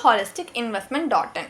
holistic.investment.in.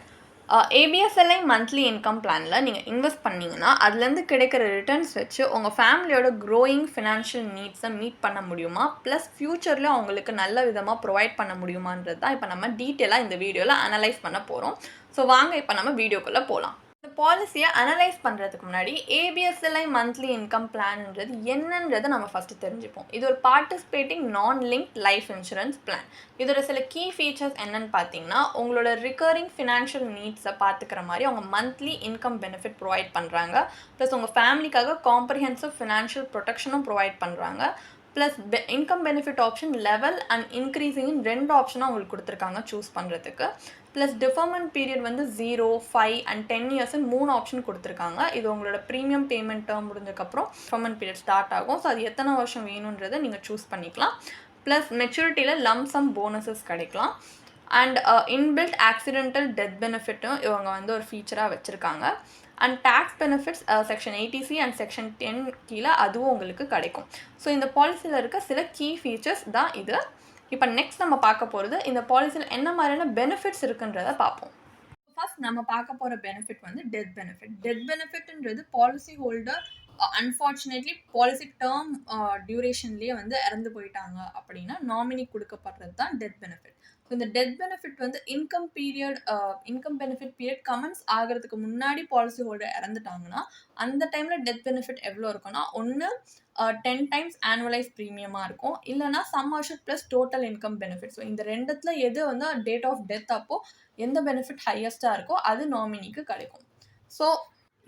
ABSLI monthly income பிளானில் நீங்கள் invest பண்ணிங்கன்னா அதுலேருந்து கிடைக்கிற ரிட்டர்ன்ஸ் வச்சு உங்கள் ஃபேமிலியோட க்ரோயிங் ஃபினான்ஷியல் நீட்ஸை மீட் பண்ண முடியுமா, ப்ளஸ் ஃப்யூச்சரில் அவங்களுக்கு நல்ல விதமாக ப்ரொவைட் பண்ண முடியுமான்றது தான் இப்போ நம்ம டீட்டெயிலாக இந்த வீடியோவில் அனலைஸ் பண்ண போகிறோம். ஸோ வாங்க இப்போ நம்ம வீடியோக்குள்ளே போகலாம். இந்த பாலிசியை அனலைஸ் பண்ணுறதுக்கு முன்னாடி ABSLI மந்த்லி இன்கம் பிளான்ன்றது என்னன்றதை நம்ம ஃபஸ்ட்டு தெரிஞ்சுப்போம். இது ஒரு பார்ட்டிசிபேட்டிங் நான் லிங்க் லைஃப் இன்சூரன்ஸ் பிளான். இதோட சில கீ ஃபீச்சர்ஸ் என்னன்னு பார்த்தீங்கன்னா, உங்களோட ரிகரிங் ஃபினான்ஷியல் நீட்ஸை பார்த்துக்கிற மாதிரி அவங்க மந்த்லி இன்கம் பெனிஃபிட் ப்ரொவைட் பண்ணுறாங்க. ப்ளஸ் உங்கள் ஃபேமிலிக்காக காம்ப்ரிஹென்சிவ் ஃபினான்ஷியல் ப்ரொடெக்ஷனும் ப்ரொவைட் பண்ணுறாங்க. Plus income benefit option level and இன்க்ரீஸிங்னு 2 ஆப்ஷனாக உங்களுக்கு கொடுத்துருக்காங்க சூஸ் பண்ணுறதுக்கு. ப்ளஸ் டிஃபர்மெண்ட் பீரியட் வந்து 0, 5 and 10 இயர்ஸ்னு 3 ஆப்ஷன் கொடுத்துருக்காங்க. இது உங்களோட ப்ரீமியம் பேமெண்ட் டேர்ம் முடிஞ்சதுக்கப்புறம் டிஃபர்மெண்ட் பீரியட் ஸ்டார்ட் ஆகும். ஸோ அது எத்தனை வருஷம் வேணுன்றதை நீங்கள் சூஸ் பண்ணிக்கலாம். ப்ளஸ் மெச்சூரிட்டியில் லம்சம் போனஸஸ் கிடைக்கலாம். அண்ட் இன்பில்ட் ஆக்சிடென்டல் டெத் பெனிஃபிட்டும் இவங்க வந்து ஒரு ஃபீச்சராக வச்சுருக்காங்க. And tax benefits section 80C and section 10 கீழே அதுவும் உங்களுக்கு கிடைக்கும். ஸோ இந்த பாலிசியில் இருக்க சில கீ ஃபீச்சர்ஸ் தான் இது. இப்போ நெக்ஸ்ட் நம்ம பார்க்க போகிறது இந்த பாலிசியில் என்ன மாதிரியான பெனிஃபிட்ஸ் இருக்குன்றதை பார்ப்போம். ஃபர்ஸ்ட் நம்ம பார்க்க போகிற பெனிஃபிட் வந்து டெத் பெனிஃபிட். டெத் பெனிஃபிட்ன்றது policy holder unfortunately policy term டியூரேஷன்லேயே வந்து இறந்து போயிட்டாங்க அப்படின்னா நாமினி கொடுக்கப்படுறது தான் டெத் பெனிஃபிட். ஸோ இந்த டெத் பெனிஃபிட் வந்து இன்கம் பெனிஃபிட் பீரியட் கமெண்ட்ஸ் ஆகிறதுக்கு முன்னாடி பாலிசி ஹோல்டர் இறந்துட்டாங்கன்னா அந்த டைமில் டெத் பெனிஃபிட் எவ்வளோ இருக்குன்னா, ஒன்று 10 times ஆனுவலைஸ் ப்ரீமியமாக இருக்கும், இல்லைனா sum assured plus total income benefit. So இந்த ரெண்டுத்துல எது வந்து டேட் ஆஃப் டெத் அப்போது எந்த பெனிஃபிட் ஹையஸ்ட்டாக இருக்கோ அது நாமினிக்கு கிடைக்கும். ஸோ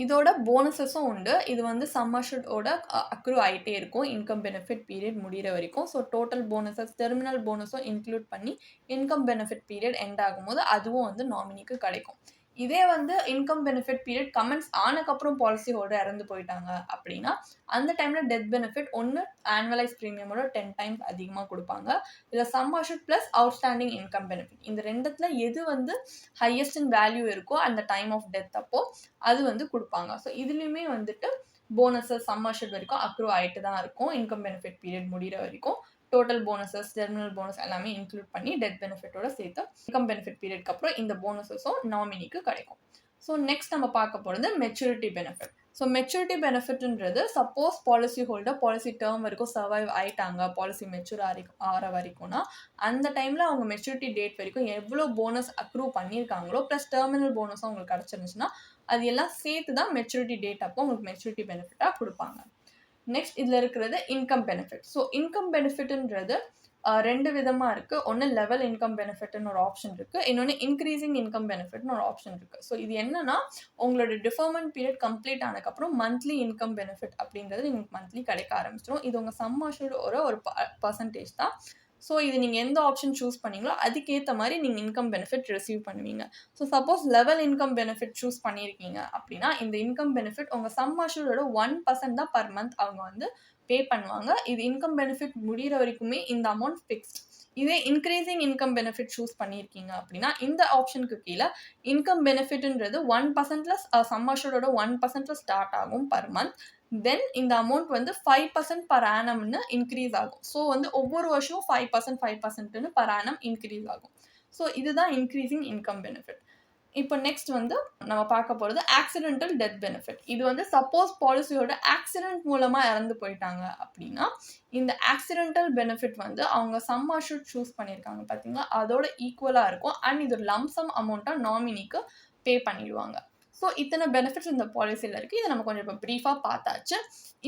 இதோட போனஸஸும் உண்டு. இது வந்து சம் அஷூர்டோட அக்ரூ ஆகிட்டே இருக்கும் இன்கம் பெனிஃபிட் பீரியட் முடிகிற வரைக்கும். ஸோ டோட்டல் போனஸஸ் டெர்மினல் போனஸும் இன்க்ளூட் பண்ணி இன்கம் பெனிஃபிட் பீரியட் எண்ட் ஆகும்போது அதுவும் வந்து நாமினிக்கு கிடைக்கும். இதே வந்து இன்கம் பெனிஃபிட் பீரியட் கமெண்ட்ஸ் ஆனக்கப்புறம் பாலிசி ஹோல்டர் இறந்து போயிட்டாங்க அப்படின்னா அந்த டைமில் டெத் பெனிஃபிட் ஒன்று ஆனுவலைஸ் ப்ரீமியமோட 10 times அதிகமாக கொடுப்பாங்க, இல்லை sum assured plus outstanding income benefit. இந்த ரெண்டுத்துல எது வந்து ஹையஸ்ட் இன் வேல்யூ இருக்கோ அந்த டைம் ஆஃப் டெத் அப்போ அது வந்து கொடுப்பாங்க. ஸோ இதுலேயுமே வந்துட்டு போனஸஸ் சம் அஷூர்ட் வரைக்கும் அக்ரூ ஆகிட்டு தான் இருக்கும் இன்கம் பெனிஃபிட் பீரியட் முடிகிற வரைக்கும். டோட்டல் போனஸஸ் டெர்மினல் போனஸ் எல்லாமே இன்க்ளூட் பண்ணி டெத் பெனிஃபிட்டோட சேர்த்து இன்கம் பெனிஃபிட் பீரியட்க்கு அப்புறம் இந்த போனஸஸும் நாமினிக்கு கிடைக்கும். ஸோ நெக்ஸ்ட் நம்ம பார்க்க போகிறது மெச்சூரிட்டி பெனிஃபிட். ஸோ மெச்சூரிட்டி பெனிஃபிட்ன்றது suppose policy holder policy term வரைக்கும் சர்வைவ் ஆகிட்டாங்க, பாலிசி மெச்சூர் ஆகிற வரைக்கும்னா அந்த டைமில் அவங்க மெச்சூரிட்டி டேட் வரைக்கும் எவ்வளோ போனஸ் அக்ரூவ் பண்ணியிருக்காங்களோ ப்ளஸ் டெர்மினல் போனஸும் அவங்களுக்கு கிடச்சிருந்துச்சுன்னா அது எல்லாம் சேர்த்து தான் மெச்சூரிட்டி டேட் அப்போ உங்களுக்கு மெச்சூரிட்டி பெனிஃபிட்டாக கொடுப்பாங்க. நெக்ஸ்ட் இதில் இருக்கிறது இன்கம் பெனிஃபிட். ஸோ இன்கம் பெனிஃபிட்ன்றது 2 விதமாக இருக்குது. ஒன்று லெவல் இன்கம் பெனிஃபிட்னு ஒரு ஆப்ஷன் இருக்குது, இன்னொன்று இன்க்ரீசிங் இன்கம் பெனிஃபிட்னு ஒரு ஆப்ஷன் இருக்குது. ஸோ இது என்னன்னா, உங்களோட டிஃபர்மெண்ட் பீரியட் கம்ப்ளீட் ஆனதுக்கப்புறம் மந்த்லி இன்கம் பெனிஃபிட் அப்படின்றது உங்களுக்கு மந்த்லி கிடைக்க ஆரம்பிச்சிடும். இது உங்கள் சம் அஷூர்ட் ஒரு பர்சன்டேஜ் தான். ஸோ இது நீங்கள் எந்த ஆப்ஷன் சூஸ் பண்ணீங்களோ அதுக்கேற்ற மாதிரி நீங்கள் இன்கம் பெனிஃபிட் ரிசீவ் பண்ணுவீங்க. So suppose level income benefit choose பண்ணியிருக்கீங்க அப்படின்னா இந்த இன்கம் பெனிஃபிட் உங்கள் சம் அஷூர்டோட 1% தான் பர் மந்த் அவங்க வந்து பே பண்ணுவாங்க. இது இன்கம் பெனிஃபிட் முடிகிற வரைக்குமே இந்த அமௌண்ட் ஃபிக்ஸ்ட். இதே இன்க்ரீசிங் இன்கம் பெனிஃபிட் சூஸ் பண்ணியிருக்கீங்க அப்படின்னா இந்த ஆப்ஷனுக்கு கீழே இன்கம் பெனிஃபிட்ன்றது 1%ல சம் அஷூர்டோட 1%ல ஸ்டார்ட் ஆகும் பர் மந்த். தென் இந்த அமௌண்ட் வந்து 5% பர் ஆனம்னு இன்க்ரீஸ் ஆகும். ஸோ வந்து ஒவ்வொரு வருஷமும் 5% பர் ஆனம் இன்க்ரீஸ் ஆகும். ஸோ இதுதான் இன்க்ரீசிங் இன்கம் பெனிஃபிட். இப்போ நெக்ஸ்ட் வந்து நம்ம பார்க்க போகிறது ஆக்சிடென்டல் டெத் பெனிஃபிட். இது வந்து சப்போஸ் பாலிசியோட ஆக்சிடென்ட் மூலமாக இறந்து போயிட்டாங்க அப்படின்னா இந்த ஆக்சிடென்டல் பெனிஃபிட் வந்து அவங்க சம் அஷூர்ட் சூஸ் பண்ணியிருக்காங்க பார்த்தீங்களா அதோட ஈக்குவலாக இருக்கும். அண்ட் இது லம்சம் அமௌண்ட்டாக நாமினிக்கு பே பண்ணிடுவாங்க. ஸோ இத்தனை பெனிஃபிட்ஸ் இந்த பாலிசியில் இருக்குது. இதை நம்ம கொஞ்சம் இப்போ ப்ரீஃபாக பார்த்தாச்சு.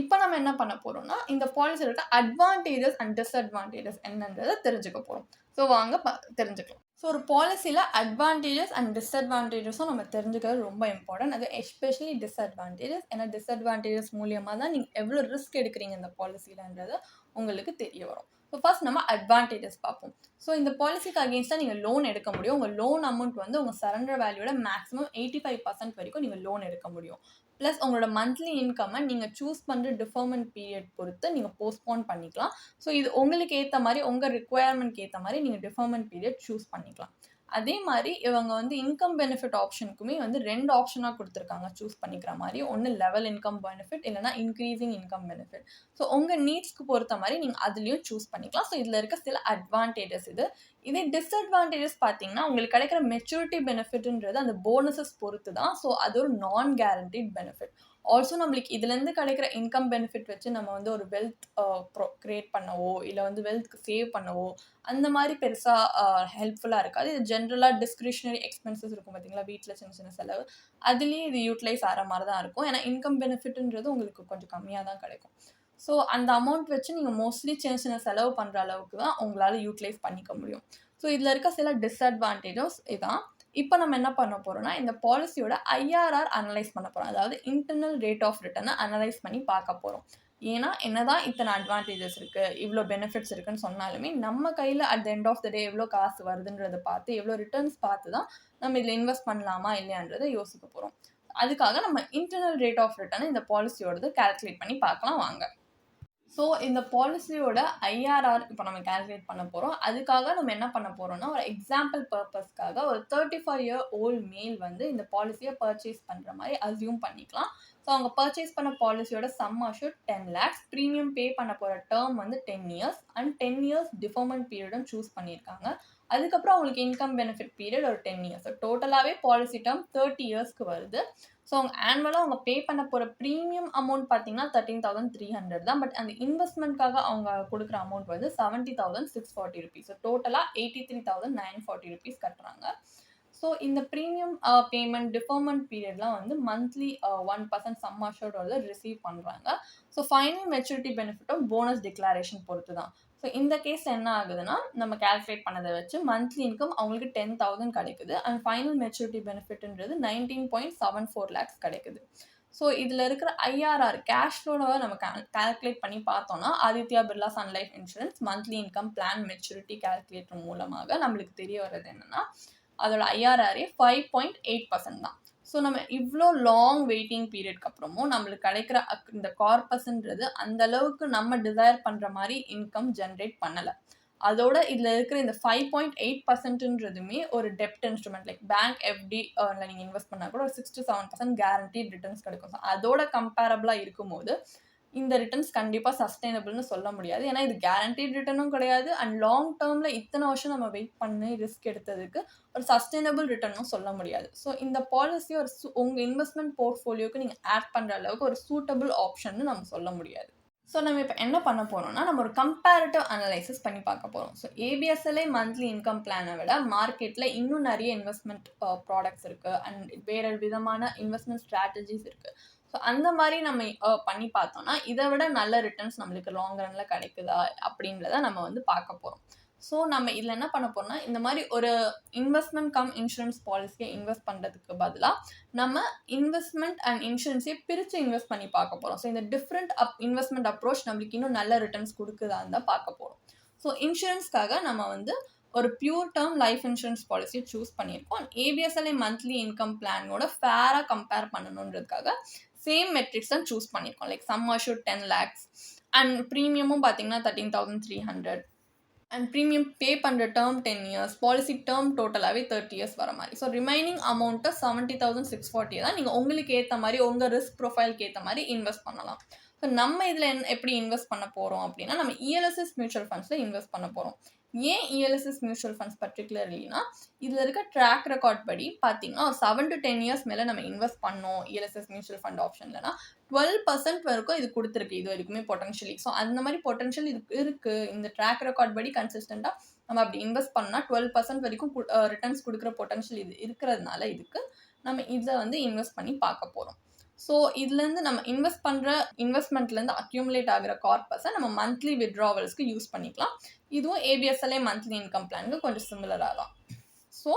இப்போ நம்ம என்ன பண்ண போகிறோம்னா இந்த பாலிசியில் இருக்க அட்வான்டேஜஸ் அண்ட் டிஸ்அட்வான்டேஜஸ் என்னன்றதை தெரிஞ்சுக்க போகிறோம். ஸோ வாங்க தெரிஞ்சுக்கலாம். ஸோ ஒரு பாலிசியில் அட்வான்டேஜஸ் அண்ட் டிஸ்அட்வான்டேஜஸும் நம்ம தெரிஞ்சுக்கிறது ரொம்ப இம்பார்ட்டன்ட். அது எஸ்பெஷலி டிஸ்அட்வான்டேஜஸ். ஏன்னா டிஸ்அட்வான்டேஜஸ் மூலியமாக தான் நீங்கள் எவ்வளோ ரிஸ்க் எடுக்கிறீங்க இந்த பாலிசியிலன்றது உங்களுக்கு தெரிய வரும். ஸோ ஃபர்ஸ்ட் நம்ம அட்வான்டேஜஸ் பார்ப்போம். ஸோ இந்த பாலிசிக்கு அகேன்ஸ்டாக நீங்கள் லோன் எடுக்க முடியும். உங்கள் லோன் அமௌண்ட் வந்து உங்கள் சரண்டர் வேல்யூட மேக்ஸிமம் 85% வரைக்கும் நீங்கள் லோன் எடுக்க முடியும். ப்ளஸ் உங்களோட மந்த்லி இன்கம்மை நீங்கள் சூஸ் பண்ணுற டிஃபர்மெண்ட் பீரியட் பொறுத்து நீங்கள் போஸ்ட்போன் பண்ணிக்கலாம். ஸோ இது உங்களுக்கு ஏற்ற மாதிரி உங்கள் ரிக்குவயர்மெண்ட்க்கு ஏற்ற மாதிரி நீங்கள் டிஃபர்மெண்ட் பீரியட் சூஸ் பண்ணிக்கலாம். அதே மாதிரி இவங்க வந்து இன்கம் பெனிஃபிட் ஆப்ஷனுக்குமே வந்து 2 ஆப்ஷனாக கொடுத்துருக்காங்க சூஸ் பண்ணிக்கிற மாதிரி. ஒன்று லெவல் இன்கம் பெனிஃபிட், இல்லைனா இன்க்ரீசிங் இன்கம் பெனிஃபிட். ஸோ உங்கள் நீட்ஸ்க்கு பொறுத்த மாதிரி நீங்கள் அதுலேயும் சூஸ் பண்ணிக்கலாம். ஸோ இதில் இருக்க சில அட்வான்டேஜஸ் இது. இதே டிஸ்அட்வான்டேஜஸ் பார்த்தீங்கன்னா, உங்களுக்கு கிடைக்கிற மெச்சூரிட்டி பெனிஃபிட்ன்றது அந்த போனஸஸ் பொறுத்து தான். ஸோ அது ஒரு நான் கேரண்டீட் பெனிஃபிட். ஆல்சோ நம்மளுக்கு இதுலேருந்து கிடைக்கிற இன்கம் பெனிஃபிட் வச்சு நம்ம வந்து ஒரு வெல்த் க்ரியேட் பண்ணவோ, இல்லை வந்து வெல்த் சேவ் பண்ணவோ அந்த மாதிரி பெருசாக ஹெல்ப்ஃபுல்லாக இருக்காது. இது ஜென்ரலாக டிஸ்க்ரிஷனரி எக்ஸ்பென்சஸ் இருக்கும் பார்த்தீங்களா, வீட்டில் சின்ன சின்ன செலவு, அதுலேயே இது யூட்டிலைஸ் ஆகிற மாதிரி தான் இருக்கும். ஏன்னா இன்கம் பெனிஃபிட்ன்றது உங்களுக்கு கொஞ்சம் கம்மியாக தான் கிடைக்கும். ஸோ அந்த அமௌண்ட் வச்சு நீங்கள் மோஸ்ட்லி சின்ன சின்ன செலவு பண்ணுற அளவுக்கு தான் உங்களால் யூட்டிலைஸ் பண்ணிக்க முடியும். ஸோ இதில் இருக்க சில டிஸ்அட்வான்டேஜஸ் இதான். இப்போ நம்ம என்ன பண்ண போகிறோம்னா, இந்த பாலிசியோட ஐஆர்ஆர் அனலைஸ் பண்ண போகிறோம். அதாவது இன்டர்னல் ரேட் ஆஃப் ரிட்டர்னை அனலைஸ் பண்ணி பார்க்க போகிறோம். ஏன்னா என்னதான் இத்தனை அட்வான்டேஜஸ் இருக்குது, இவ்வளோ பெனிஃபிட்ஸ் இருக்குன்னு சொன்னாலுமே நம்ம கையில் at the end of the day எவ்வளோ காசு வருதுன்றதை பார்த்து, எவ்வளோ ரிட்டர்ன்ஸ் பார்த்து தான் நம்ம இதில் இன்வெஸ்ட் பண்ணலாமா இல்லையான்றதை யோசிக்க போகிறோம். அதுக்காக நம்ம இன்டர்னல் ரேட் ஆஃப் ரிட்டர்னை இந்த பாலிசியோடது கால்குலேட் பண்ணி பார்க்கலாம் வாங்க. ஸோ இந்த பாலிசியோட ஐஆர்ஆர் இப்போ நம்ம கால்குலேட் பண்ண போகிறோம். அதுக்காக நம்ம என்ன பண்ண போகிறோம்னா, ஒரு எக்ஸாம்பிள் பர்பஸ்க்காக ஒரு 35 year old மேல் வந்து இந்த பாலிசியை பர்ச்சேஸ் பண்ணுற மாதிரி அசியூம் பண்ணிக்கலாம். ஸோ அவங்க பர்ச்சேஸ் பண்ண பாலிசியோட sum assured 10 lakhs, premium pay பண்ண போகிற டேர்ம் வந்து 10 years அண்ட் 10 years டிஃபர்மெண்ட் பீரியடும் சூஸ் பண்ணியிருக்காங்க. அதுக்கப்புறம் அவங்களுக்கு இன்கம் பெனிஃபிட் பீரியட் ஒரு 10 years. ஸோ டோட்டலாகவே பாலிசி டேர்ம் 30 yearsக்கு வருது. ஸோ அவங்க ஆனுவலாக அவங்க பே பண்ண போகிற ப்ரீமியம் அமௌண்ட் பார்த்தீங்கன்னா 13,300 தான். பட் அந்த இன்வெஸ்ட்மெண்ட்காக அவங்க கொடுக்குற அமௌண்ட் வந்து 70,640 rupees. ஸோ டோட்டலாக 83,940 rupees கட்டுறாங்க. ஸோ இந்த ப்ரீமியம் பேமெண்ட் டிஃபர்மெண்ட் பீரியட்லாம் வந்து மந்த்லி 1% சம் அஷ்யூர்டோட ரிசீவ் பண்ணுறாங்க. ஸோ ஃபைனல் மெச்சூரிட்டி பெனிஃபிட்டும் போனஸ் டிக்ளரேஷன் பொறுத்து தான். ஸோ இந்த கேஸ் என்ன ஆகுதுன்னா, நம்ம கால்குலேட் பண்ணதை வச்சு மந்த்லி இன்கம் அவங்களுக்கு 10,000 கிடைக்குது அண்ட் ஃபைனல் மெச்சூரிட்டி பெனிஃபிட்ன்றது 19.74 lakhs கிடைக்குது. ஸோ இதில் இருக்கிற ஐஆர்ஆர் கேஷ் ஃப்ளோவை நம்ம கால்குலேட் பண்ணி பார்த்தோம்னா, Aditya Birla sun life insurance monthly income plan maturity calculator மூலமாக நம்மளுக்கு தெரிய வர்றது என்னென்னா, அதோட ஐஆர்ஆரே 5.8% தான். ஸோ நம்ம இவ்வளோ லாங் வெயிட்டிங் பீரியட்க்கு அப்புறமும் நம்மளுக்கு கிடைக்கிற இந்த கார்பஸ்ன்றது அந்த அளவுக்கு நம்ம டிசைர் பண்ணுற மாதிரி இன்கம் ஜென்ரேட் பண்ணலை. அதோட இதில் இருக்கிற இந்த 5.8%ன்றதுமே ஒரு டெப்ட் இன்ஸ்ட்ருமெண்ட் லைக் பேங்க் எஃப்டி நீங்கள் இன்வெஸ்ட் பண்ணால் கூட ஒரு 6 to 7% கேரண்டீட் ரிட்டர்ன்ஸ் கிடைக்கும். ஸோ அதோட கம்பேரபிளாக இருக்கும்போது இந்த ரிட்டர்ன்ஸ் கண்டிப்பாக சஸ்டைனபிள்னு சொல்ல முடியாது. ஏன்னா இது கேரண்டீட் ரிட்டர்னும் கிடையாது அண்ட் லாங் டேர்மில் இத்தனை வருஷம் நம்ம வெயிட் பண்ணி ரிஸ்க் எடுத்ததுக்கு ஒரு சஸ்டைனபிள் ரிட்டர்னும் சொல்ல முடியாது. ஸோ இந்த பாலிசி ஒரு உங்கள் இன்வெஸ்ட்மெண்ட் போர்ட்ஃபோலியோக்கு நீங்கள் ஆட் பண்ணுற அளவுக்கு ஒரு சூட்டபிள் ஆப்ஷன்னு நம்ம சொல்ல முடியாது. ஸோ நம்ம இப்போ என்ன பண்ண போகிறோம்னா, நம்ம ஒரு கம்பேரிட்டிவ் அனலைசிஸ் பண்ணி பார்க்க போகிறோம். ஸோ ஏபிஎஸ்எல்ஐ மந்த்லி இன்கம் பிளானை விட மார்க்கெட்டில் இன்னும் நிறைய இன்வெஸ்ட்மெண்ட் ப்ராடக்ட்ஸ் இருக்குது அண்ட் வேறு விதமான இன்வெஸ்ட்மெண்ட் ஸ்ட்ராட்டஜிஸ் இருக்குது. ஸோ அந்த மாதிரி நம்ம பண்ணி பார்த்தோம்னா இதை விட நல்ல ரிட்டர்ன்ஸ் நம்மளுக்கு லாங் ரனில் கிடைக்குதா அப்படின்றத நம்ம வந்து பார்க்க போகிறோம். ஸோ நம்ம இதில் என்ன பண்ண போகிறோம்னா, இந்த மாதிரி ஒரு இன்வெஸ்ட்மெண்ட் கம் இன்சூரன்ஸ் பாலிசியை இன்வெஸ்ட் பண்ணுறதுக்கு பதிலாக நம்ம இன்வெஸ்ட்மெண்ட் அண்ட் இன்சூரன்ஸையே பிரித்து இன்வெஸ்ட் பண்ணி பார்க்க போகிறோம். ஸோ இந்த டிஃப்ரெண்ட் இன்வெஸ்ட்மெண்ட் அப்ரோச் நம்மளுக்கு இன்னும் நல்ல ரிட்டர்ன்ஸ் கொடுக்குதான்னு தான் பார்க்க போகிறோம். ஸோ இன்சூரன்ஸ்க்காக நம்ம வந்து ஒரு பியூர் டேர்ம் லைஃப் இன்சூரன்ஸ் பாலிசியை சூஸ் பண்ணியிருக்கோம். ஏபிஎஸ்எல்ஐ மந்த்லி இன்கம் பிளானோட ஃபேராக கம்பேர் பண்ணணுன்றதுக்காக சேம் மெட்ரிக்ஸ் தான் சூஸ் பண்ணியிருக்கோம். Like sum assured 10 lakhs and ப்ரீமியமும் பார்த்தீங்கன்னா 13,300 அண்ட் ப்ரீமியம் பே பண்ணுற டேர்ம் 10 years, பாலிசி டேர்ம் டோட்டலாகவே 30 years வர மாதிரி. ஸோ ரிமைனிங் அமௌண்ட்டை 70,640 தான் நீங்கள் உங்களுக்கு ஏற்ற மாதிரி உங்கள் ரிஸ்க் ப்ரொஃபைலுக்கு ஏற்ற மாதிரி இன்வெஸ்ட் பண்ணலாம். ஸோ நம்ம இதில் எப்படி இன்வெஸ்ட் பண்ண போகிறோம் அப்படின்னா, நம்ம இஎல்எஸ்எஸ் மியூச்சுவல் ஃபண்ட்ஸில் இன்வெஸ்ட் பண்ண போகிறோம். ஏன் இஎல்எஸ்எஸ் மியூச்சுவல் ஃபண்ட்ஸ் பர்டிகுலர்லினா, இதில் இருக்க ட்ராக் ரெக்கார்ட் படி பார்த்தீங்கன்னா ஒரு 7 to 10 years மேலே நம்ம இன்வெஸ்ட் பண்ணோம் இஎல்எஸ்எஸ் மியூச்சுவல் ஃபண்ட் ஆப்ஷன்லனா 12% வரைக்கும் இது கொடுத்துருக்கு இது வரைக்குமே பொட்டன்ஷியலி. ஸோ அந்த மாதிரி பொட்டன்ஷியல் இது இருக்குது. இந்த ட்ராக் ரெக்கார்ட் படி கன்சிஸ்டண்ட்டாக நம்ம அப்படி இன்வெஸ்ட் பண்ணால் 12% வரைக்கும் ரிட்டர்ன்ஸ் கொடுக்குற பொட்டன்ஷியல் இது இருக்கிறதுனால இதுக்கு நம்ம இதை வந்து இன்வெஸ்ட் பண்ணி பார்க்க போகிறோம். ஸோ இதுலேருந்து நம்ம இன்வெஸ்ட் பண்ணுற இன்வெஸ்ட்மெண்ட்லேருந்து அக்யூமுலேட் ஆகிற கார்பஸை நம்ம மந்த்லி வித்ட்ராவல்ஸ்க்கு யூஸ் பண்ணிக்கலாம். இதுவும் ஏபிஎஸ்எல்ஐ மந்த்லி இன்கம் பிளானுக்கு கொஞ்சம் சிமிலராக தான். ஸோ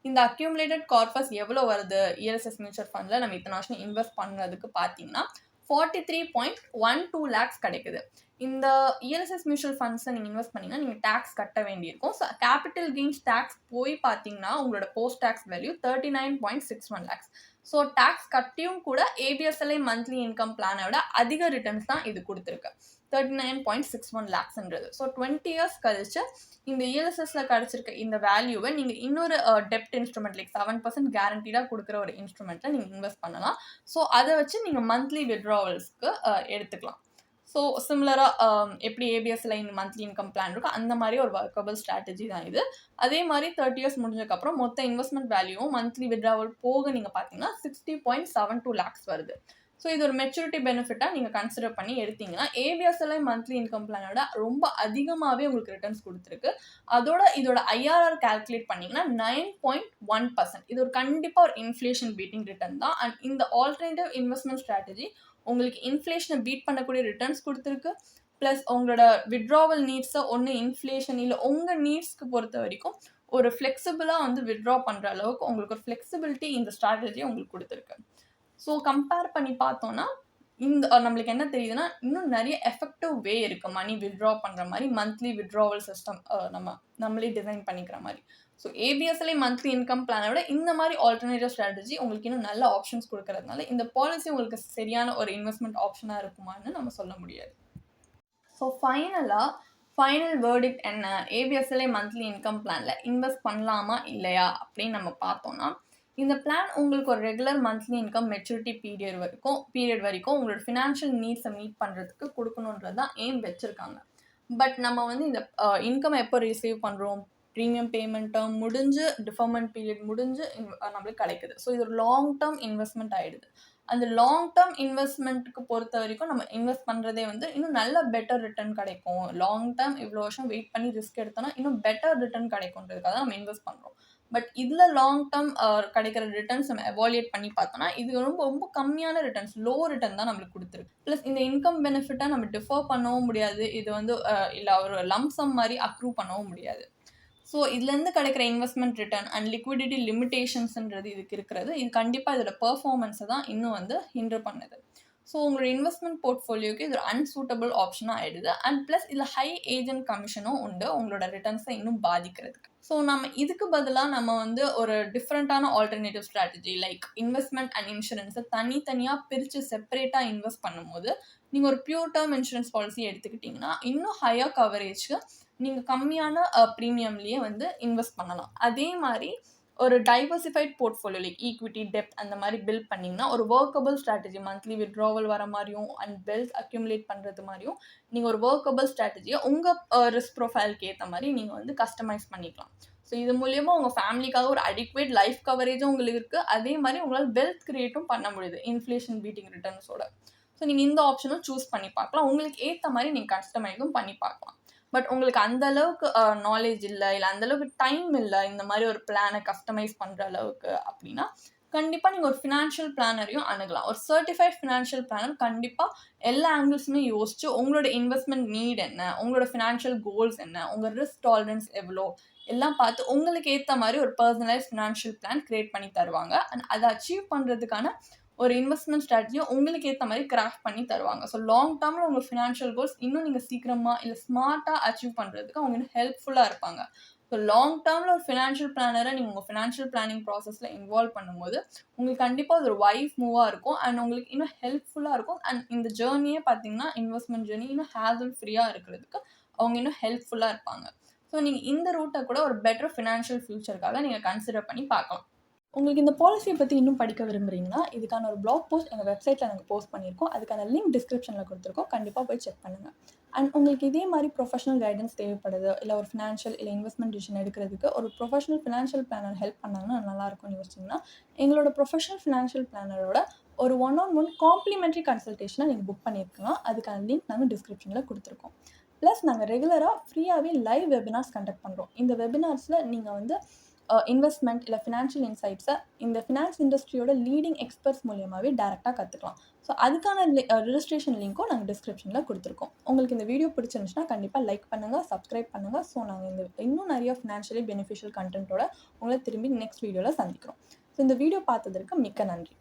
இந்த அக்யூமுலேட்டட் கார்பஸ் எவ்வளோ வருது இஎல்எஸ்எஸ் மியூச்சுவல் ஃபண்டில் நம்ம இத்தனை வருஷம் இன்வெஸ்ட் பண்ணுறதுக்கு பார்த்தீங்கன்னா 43.12 lakhs கிடைக்குது. இந்த இஎல்எஸ்எஸ் மியூச்சுவல் ஃபண்ட்ஸை நீங்கள் இன்வெஸ்ட் பண்ணிங்கன்னா நீங்கள் டேக்ஸ் கட்ட வேண்டியிருக்கும். ஸோ கேபிட்டல் கெயின்ஸ் டேக்ஸ் போய் பார்த்தீங்கன்னா உங்களோட post tax value 39.61 lakhs. So tax கட்டியும் கூட ஏபிஎஸ்எல்ஐ மந்த்லி இன்கம் பிளானை விட அதிக ரிட்டர்ன்ஸ் தான் இது கொடுத்துருக்கு. 39.61 lakhsன்றது. ஸோ 20 இயர்ஸ் கழிச்சு இந்த இஎல்எஸ்எஸ்ல கிடைச்சிருக்க இந்த வேல்யூவை நீங்கள் இன்னொரு டெப்ட் இன்ஸ்ட்ருமெண்ட் லைக் 7% கேரண்டீடாக கொடுக்குற ஒரு இன்ஸ்ட்ருமெண்ட்ல நீங்கள் இன்வெஸ்ட் பண்ணலாம். ஸோ அதை வச்சு நீங்கள் மந்த்லி வித்ட்ராவல்ஸ்க்கு எடுத்துக்கலாம். ஸோ சிமிலராக எப்படி ஏபிஎஸ்எல்ஐ மந்த்லி இன்கம் பிளான் இருக்கோ அந்த மாதிரி ஒரு ஒர்க்கபிள் ஸ்ட்ராட்டஜி தான் இது. அதே மாதிரி 30 இயர்ஸ் முடிஞ்சதுக்கப்புறம் மொத்த இன்வெஸ்ட்மெண்ட் வேல்யூவும் மந்த்லி வித்ட்ராவல் போக நீங்கள் பார்த்தீங்கன்னா 60.72 lakhs வருது. ஸோ இது ஒரு மெச்சூரிட்டி பெனிஃபிட்டாக நீங்கள் கன்சிடர் பண்ணி எடுத்தீங்கன்னா ஏபிஎஸ்எல்ஐ மந்த்லி இன்கம் பிளானோட ரொம்ப அதிகமாகவே உங்களுக்கு ரிட்டர்ன்ஸ் கொடுத்துருக்கு. இதோட ஐஆர்ஆர் கால்குலேட் பண்ணிங்கன்னா 9.1%. இது ஒரு கண்டிப்பாக ஒரு இன்ஃப்ளேஷன் பீட்டிங் ரிட்டர்ன் தான். அண்ட் இந்த ஆல்டர்னேட்டிவ் இன்வெஸ்ட்மெண்ட் ஸ்ட்ராட்டஜி உங்களுக்கு இன்ஃப்ளேஷனை பீட் பண்ணக்கூடிய ரிட்டர்ன்ஸ் கொடுத்துருக்கு. ப்ளஸ் உங்களோட வித்ட்ராவல் நீட்ஸை ஒன்று இன்ஃப்ளேஷன் இல்லை உங்கள் நீட்ஸ்க்கு பொறுத்த வரைக்கும் ஒரு ஃப்ளெக்சிபிளாக வந்து வித்ட்ரா பண்ணுற அளவுக்கு உங்களுக்கு ஒரு ஃப்ளெக்சிபிலிட்டி இந்த ஸ்ட்ராட்டஜி உங்களுக்கு கொடுத்துருக்கு. ஸோ கம்பேர் பண்ணி பார்த்தோன்னா இந்த நம்மளுக்கு என்ன தெரியுதுன்னா இன்னும் நிறைய எஃபெக்டிவ் வே இருக்குது மணி வித்ட்ரா பண்ணுற மாதிரி மந்த்லி வித்ட்ராவல் சிஸ்டம் நம்மளே டிசைன் பண்ணிக்கிற மாதிரி. ஸோ ஏபிஎஸ்எல்ஐ மந்த்லி இன்கம் பிளானை விட இந்த மாதிரி ஆல்டர்னேட்டிவ் ஸ்ட்ராட்டஜி உங்களுக்கு இன்னும் நல்ல ஆப்ஷன்ஸ் கொடுக்கறதுனால இந்த பாலிசி உங்களுக்கு சரியான ஒரு இன்வெஸ்ட்மெண்ட் ஆப்ஷனாக இருக்குமான்னு நம்ம சொல்ல முடியாது. ஸோ ஃபைனல் வேர்டிக்ட் என்ன, ஏபிஎஸ்எல்ஐ மந்த்லி இன்கம் பிளானில் இன்வெஸ்ட் பண்ணலாமா இல்லையா அப்படின்னு நம்ம பார்த்தோன்னா இந்த பிளான் உங்களுக்கு ஒரு regular monthly income maturity period வரைக்கும் உங்களோட ஃபினான்ஷியல் நீட்ஸை மீட் பண்ணுறதுக்கு கொடுக்கணுன்றது தான் எய்ம் வச்சுருக்காங்க. பட் நம்ம வந்து இந்த இன்கம் எப்போ ரிசீவ் பண்ணுறோம், ப்ரீமியம் பேமெண்ட் டேர்ம் முடிஞ்சு டிஃபர்மெண்ட் பீரியட் முடிஞ்சு நம்மளுக்கு கிடைக்குது. ஸோ இது ஒரு லாங் டேர்ம் இன்வெஸ்ட்மெண்ட் ஆகிடுது. அந்த லாங் டேர்ம் இன்வெஸ்ட்மெண்ட்டுக்கு பொறுத்த வரைக்கும் நம்ம இன்வெஸ்ட் பண்ணுறதே வந்து இன்னும் நல்ல பெட்டர் ரிட்டர்ன் கிடைக்கும். லாங் டேர்ம் இவ்வளோ வருஷம் வெயிட் பண்ணி ரிஸ்க் எடுத்தோன்னா இன்னும் பெட்டர் ரிட்டர்ன் கிடைக்கும்ன்றதுக்காக நம்ம இன்வெஸ்ட் பண்ணுறோம். பட் இதில் லாங் டேர்ம் கிடைக்கிற ரிட்டர்ன்ஸ் நம்ம எவாலுவேட் பண்ணி பார்த்தோன்னா இது ரொம்ப கம்மியான ரிட்டர்ன்ஸ், லோ ரிட்டர்ன் தான் நம்மளுக்கு கொடுத்துருக்கு. ப்ளஸ் இந்த இன்கம் பெனிஃபிட்டை நம்ம டிஃபர் பண்ணவும் முடியாது. இது வந்து இல்லை ஒரு லம்சம் மாதிரி அக்ரூ பண்ணவும் முடியாது. ஸோ இதுலேருந்து கிடைக்கிற இன்வெஸ்ட்மெண்ட் ரிட்டர்ன் அண்ட் லிக்விடிட்டி லிமிடேஷன்ஸ்ன்றது இதுக்கு இருக்கிறது. இது கண்டிப்பாக இதோட பெர்ஃபார்மன்ஸை தான் இன்னும் வந்து ஹிண்டர் பண்ணுது. ஸோ உங்களோட இன்வெஸ்ட்மெண்ட் போர்ட்ஃபோலியோக்கு இது ஒரு அன்சூட்டபிள் ஆப்ஷனாக ஆகிடுது. அண்ட் ப்ளஸ் இதில் ஹை ஏஜென்ட் கமிஷனும் உண்டு உங்களோட ரிட்டர்ன்ஸை இன்னும் பாதிக்கிறதுக்கு. ஸோ நம்ம இதுக்கு பதிலாக நம்ம வந்து ஒரு டிஃப்ரெண்ட்டான alternative strategy like investment and இன்சூரன்ஸை தனித்தனியாக பிரித்து செப்பரேட்டாக இன்வெஸ்ட் பண்ணும்போது நீங்கள் ஒரு பியூர் டேர்ம் இன்சூரன்ஸ் பாலிசி எடுத்துக்கிட்டிங்கன்னா இன்னும் ஹையர் கவரேஜ்க்கு நீங்கள் கம்மியான ப்ரீமியம்லேயே வந்து இன்வெஸ்ட் பண்ணலாம். அதே மாதிரி ஒரு diversified portfolio like equity depth அந்த மாதிரி பில்ட் பண்ணிங்கன்னா ஒரு ஒர்க்கபிள் ஸ்ட்ராட்டஜி மந்த்லி வித்ட்ராவல் வர மாதிரியும் அண்ட் வெல்த் அக்யூமுலேட் பண்ணுறது மாதிரியும் நீங்கள் ஒரு ஒர்க்கபிள் ஸ்ட்ராட்டஜியை உங்கள் ரிஸ்க் ப்ரொஃபைலுக்கு ஏற்ற மாதிரி நீங்கள் வந்து கஸ்டமைஸ் பண்ணிக்கலாம். ஸோ இது மூலியமாக உங்கள் ஃபேமிலிக்காக ஒரு அடிக்வேட் லைஃப் கவரேஜும் உங்களுக்கு இருக்குது. அதே மாதிரி உங்களால் வெல்த் கிரியேட்டும் பண்ண முடியுது இன்ஃப்ளேஷன் பீட்டிங் ரிட்டர்ன்ஸோட. ஸோ நீங்கள் இந்த ஆப்ஷனும் சூஸ் பண்ணி பார்க்கலாம். உங்களுக்கு ஏற்ற மாதிரி நீங்கள் கஸ்டமைஸும் பண்ணி பார்க்கலாம். பட் உங்களுக்கு அந்தளவுக்கு நாலேஜ் இல்லை அந்தளவுக்கு டைம் இல்லை இந்த மாதிரி ஒரு பிளானை கஸ்டமைஸ் பண்ணுற அளவுக்கு அப்படின்னா கண்டிப்பாக நீங்கள் ஒரு ஃபினான்ஷியல் பிளானரையும் அணுகலாம். ஒரு சர்டிஃபைட் ஃபினான்ஷியல் பிளானர் கண்டிப்பாக எல்லா ஆங்கிள்ஸுமே யோசிச்சு உங்களோட இன்வெஸ்ட்மெண்ட் நீட் என்ன, உங்களோட ஃபினான்ஷியல் கோல்ஸ் என்ன, உங்கள் ரிஸ்க் டாலரன்ஸ் எவ்வளோ எல்லாம் பார்த்து உங்களுக்கு ஏற்ற மாதிரி ஒரு பர்சனலைஸ் ஃபினான்ஷியல் பிளான் க்ரியேட் பண்ணி தருவாங்க. அண்ட் அதை அச்சீவ் பண்ணுறதுக்கான ஒரு இன்வெஸ்ட்மெண்ட் ஸ்ட்ராட்டஜியும் உங்களுக்கு ஏற்ற மாதிரி கிராஃப்ட் பண்ணி தருவாங்க. ஸோ லாங் டேர்மில் உங்கள் ஃபினான்ஷியல் கோல்ஸ் இன்னும் நீங்கள் சீக்கிரமாக இல்லை ஸ்மார்ட்டாக அச்சீவ் பண்ணுறதுக்கு அவங்க இன்னும் ஹெல்ப்ஃபுல்லாக இருப்பாங்க. ஸோ லாங் டேர்மில் ஒரு ஃபினான்ஷியல் பிளானரை நீங்கள் உங்கள் ஃபினான்ஷியல் பிளானிங் ப்ராசஸில் இன்வால்வ் பண்ணும்போது உங்களுக்கு கண்டிப்பாக அது ஒரு வைஸ் மூவாக இருக்கும் அண்ட் உங்களுக்கு இன்னும் ஹெல்ப்ஃபுல்லாக இருக்கும். அண்ட் இந்த ஜேர்னியே பார்த்தீங்கன்னா இன்வெஸ்ட்மெண்ட் ஜேர்னி இன்னும் ஹேசல் ஃப்ரீயாக இருக்கிறதுக்கு அவங்க இன்னும் ஹெல்ப்ஃபுல்லாக இருப்பாங்க. ஸோ நீங்கள் இந்த ரூட்டை கூட ஒரு பெட்டர் ஃபினான்ஷியல் ஃபியூச்சருக்காக நீங்கள் கன்சிடர் பண்ணி பார்க்கலாம். உங்களுக்கு இந்த பாலிசியை பற்றி இன்னும் படிக்க விரும்புகிறீங்கன்னா இதுக்கான ஒரு பிளாக் போஸ்ட் எங்கள் வெப்சைட்டில் நாங்கள் போஸ்ட் பண்ணியிருக்கோம். அதுக்கான லிங்க் டிஸ்கிரிப்ஷனில் கொடுத்துருக்கோம். கண்டிப்பாக போய் செக் பண்ணுங்கள். அண்ட் உங்களுக்கு இதே மாதிரி ப்ரொஃபஷனல் கைடன்ஸ் தேவைப்படுது இல்லை ஒரு ஃபினான்ஷியல் இல்லை இன்வெஸ்ட்மெண்ட் டிசிஷன் எடுக்கிறதுக்கு ஒரு ப்ரொஃபஷனல் ஃபினான்ஷியல் பிளானர் ஹெல்ப் பண்ணாங்கன்னா நல்லாயிருக்கும்னு யோசிச்சிங்கன்னா எங்களோட ப்ரொஃபஷனல் ஃபினான்ஷியல் பிளானரோட ஒரு 1-on-1 காம்ப்ளிமெண்ட்ரி கன்சல்டேஷனை நீங்கள் புக் பண்ணியிருக்கலாம். அதுக்கான லிங்க் நாங்கள் டிஸ்கிரிப்ஷனில் கொடுத்துருக்கோம். ப்ளஸ் நாங்கள் ரெகுலராக ஃப்ரீயாகவே லைவ் வெபினார்ஸ் கண்டக்ட் பண்ணுறோம். இந்த வெபினார்ஸில் நீங்கள் வந்து இன்வெஸ்ட்மெண்ட் இல்லை ஃபினான்ஷியல் இன்சைட்ஸை இந்த ஃபினான்ஸ் இண்டஸ்ட்ரியோட லீடிங் எக்ஸ்பர்ட்ஸ் மூலியமாகவே டேரெக்டாக கற்றுக்கலாம். ஸோ அதுக்கான ரிஜிஸ்ட்ரேஷன் லிங்க்கும் நாங்கள் டிஸ்கிரிப்ஷனில் கொடுத்துருக்கோம். உங்களுக்கு இந்த வீடியோ பிடிச்சிருந்துச்சுன்னா கண்டிப்பாக லைக் பண்ணுங்கள், சப்ஸ்கிரைப் பண்ணுங்கள். ஸோ நாங்கள் இன்னும் நிறைய ஃபினான்ஷியலி பெனிஃபிஷியல் கண்டென்ட்டோட உங்களை திரும்பி நெக்ஸ்ட் வீடியோவில் சந்திக்கிறோம். ஸோ இந்த வீடியோ பார்த்ததற்கு மிக்க நன்றி.